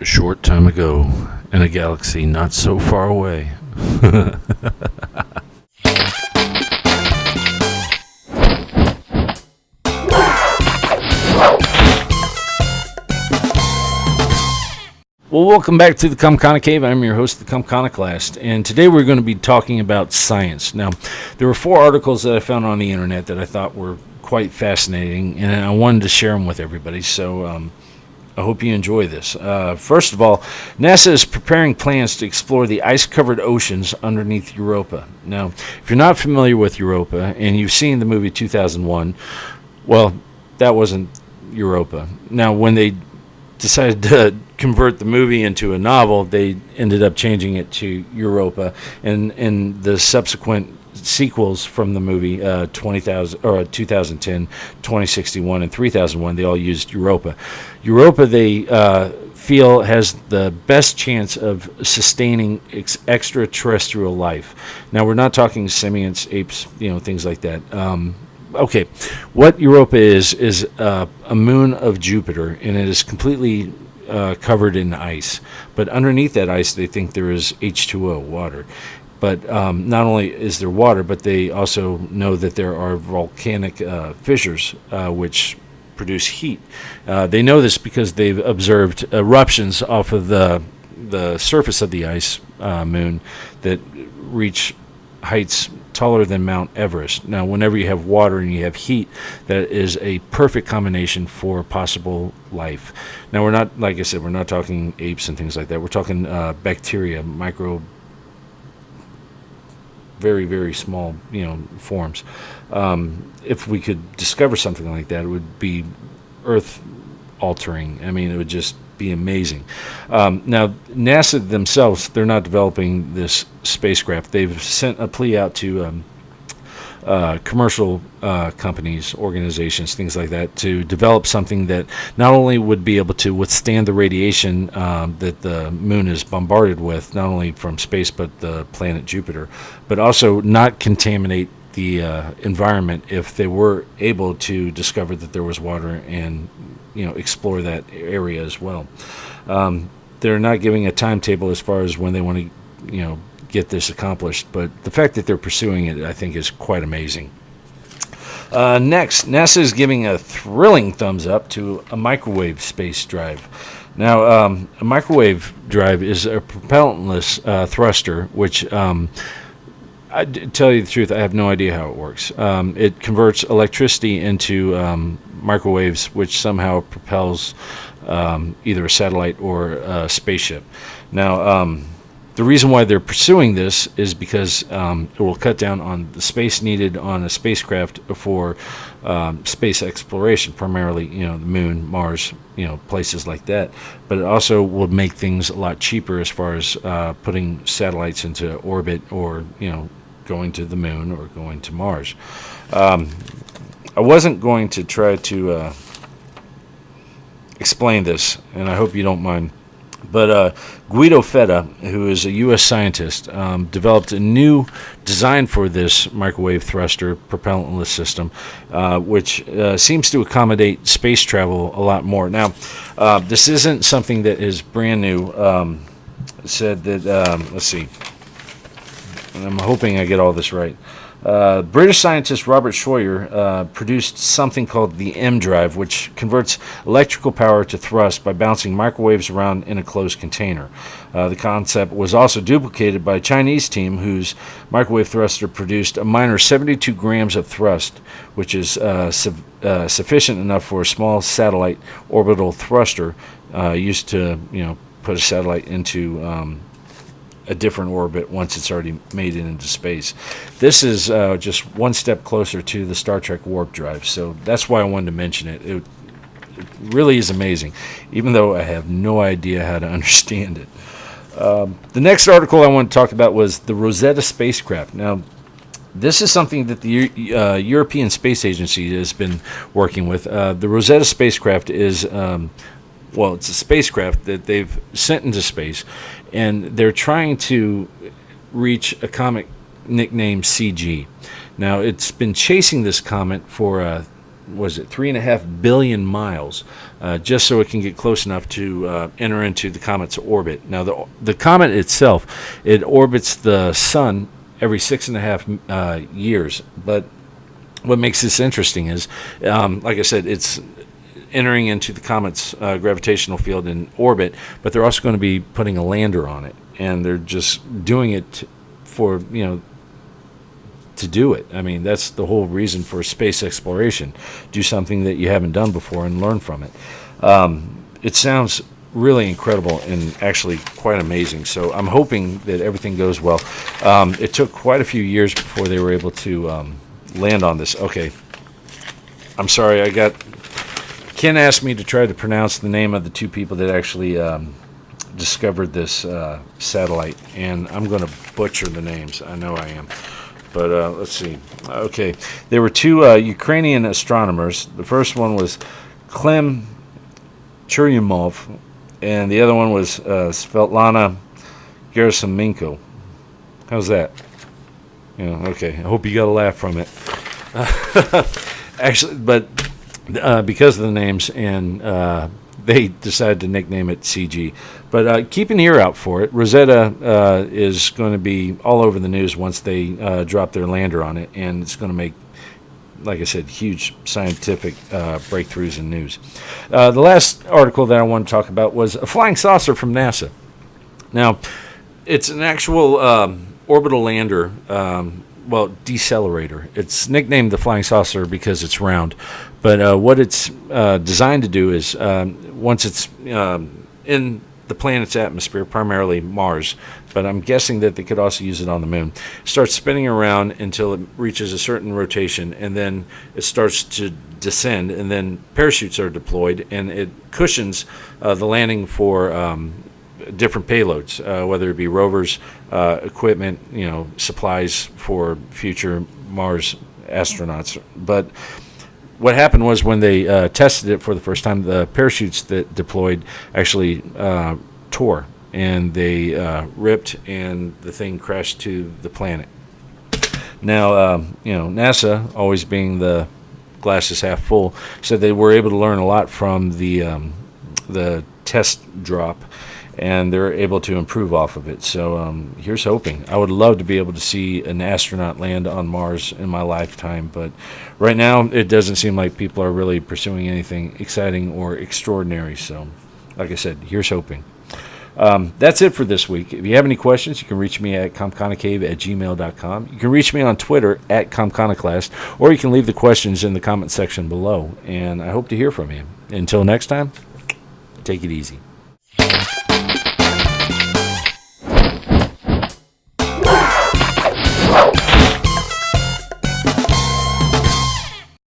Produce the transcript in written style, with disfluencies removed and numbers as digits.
A short time ago, in a galaxy not so far away. Well, welcome back to the Comconocave. I'm your host, the Comconocalst, and today we're going to be talking about science. Now, there were 4 articles that I found on the internet that I thought were quite fascinating, and I wanted to share them with everybody, so I hope you enjoy this. First of all, NASA is preparing plans to explore the ice-covered oceans underneath Europa. Now, if you're not familiar with Europa, and you've seen the movie 2001, well, that wasn't Europa. Now, when they decided to convert the movie into a novel, they ended up changing it to Europa, and in the subsequent sequels from the movie 2010, 2061, and 3001, they all used Europa. Europa, they feel, has the best chance of sustaining extraterrestrial life. Now, we're not talking simians, apes, things like that. Okay, what Europa is a moon of Jupiter, and it is completely covered in ice. But underneath that ice, they think there is H2O, water. But not only is there water, but they also know that there are volcanic fissures which produce heat. They know this because they've observed eruptions off of the surface of the ice moon that reach heights taller than Mount Everest. Now, whenever you have water and you have heat, that is a perfect combination for possible life. Now, we're not, like I said, we're not talking apes and things like that. We're talking bacteria, very, very small, forms. If we could discover something like that, it would be earth-altering. I mean, it would just be amazing. Now, NASA themselves, they're not developing this spacecraft. They've sent a plea out to commercial companies, organizations, things like that, to develop something that not only would be able to withstand the radiation that the moon is bombarded with, not only from space but the planet Jupiter, but also not contaminate the environment if they were able to discover that there was water and explore that area as well. They're not giving a timetable as far as when they want to get this accomplished, but the fact that they're pursuing it, I think, is quite amazing. Next, NASA is giving a thrilling thumbs up to a microwave space drive. Now, a microwave drive is a propellantless thruster, which I tell you the truth, I have no idea how it works. It converts electricity into microwaves, which somehow propels either a satellite or a spaceship. Now, the reason why they're pursuing this is because it will cut down on the space needed on a spacecraft for space exploration, primarily, the moon, Mars, places like that. But it also will make things a lot cheaper as far as putting satellites into orbit or, going to the moon or going to Mars. I wasn't going to try to explain this, and I hope you don't mind. But Guido Feta, who is a U.S. scientist, developed a new design for this microwave thruster propellantless system, which seems to accommodate space travel a lot more. Now, this isn't something that is brand new. It said that, let's see, and I'm hoping I get all this right. British scientist Robert Schroyer produced something called the M drive, which converts electrical power to thrust by bouncing microwaves around in a closed container. The concept was also duplicated by a Chinese team whose microwave thruster produced a minor 72 grams of thrust, which is sufficient enough for a small satellite orbital thruster used to, put a satellite into a different orbit once it's already made it into space. This is just one step closer to the Star Trek warp drive, so that's why I wanted to mention it. It really is amazing, even though I have no idea how to understand it. The next article I want to talk about was the Rosetta spacecraft. Now, this is something that the European Space Agency has been working with. The Rosetta spacecraft is it's a spacecraft that they've sent into space, and they're trying to reach a comet nicknamed CG. Now, it's been chasing this comet for 3.5 billion miles. just so it can get close enough to enter into the comet's orbit. Now, the comet itself, it orbits the sun every 6.5 years. But what makes this interesting is, like I said, it's entering into the comet's gravitational field in orbit, but they're also going to be putting a lander on it, and they're just doing it for, to do it. I mean, that's the whole reason for space exploration. Do something that you haven't done before and learn from it. It sounds really incredible and actually quite amazing. So I'm hoping that everything goes well. It took quite a few years before they were able to land on this. Okay. I'm sorry, Ken asked me to try to pronounce the name of the two people that actually discovered this satellite, and I'm going to butcher the names. I know I am. But let's see. Okay. There were two Ukrainian astronomers. The first one was Klem Churyumov, and the other one was Svetlana Gerasimenko. How's that? Okay. I hope you got a laugh from it. Actually, but because of the names, and they decided to nickname it CG. But keep an ear out for it. Rosetta is going to be all over the news once they drop their lander on it, and it's going to make, like I said, huge scientific breakthroughs in news. The last article that I want to talk about was a flying saucer from NASA. Now, it's an actual orbital lander, decelerator. It's nicknamed the flying saucer because it's round. But what it's designed to do is, once it's in the planet's atmosphere, primarily Mars, but I'm guessing that they could also use it on the moon, starts spinning around until it reaches a certain rotation, and then it starts to descend, and then parachutes are deployed, and it cushions the landing for different payloads, whether it be rovers, equipment, supplies for future Mars astronauts. But what happened was, when they tested it for the first time, the parachutes that deployed actually tore, and they ripped, and the thing crashed to the planet. Now, NASA, always being the glass is half full, said they were able to learn a lot from the test drop, and they're able to improve off of it. So here's hoping. I would love to be able to see an astronaut land on Mars in my lifetime, but right now it doesn't seem like people are really pursuing anything exciting or extraordinary. So, like I said, here's hoping. That's it for this week. If you have any questions, you can reach me at comconocave@gmail.com. You can reach me on Twitter at Comconocalst, or you can leave the questions in the comment section below, and I hope to hear from you. Until next time, take it easy.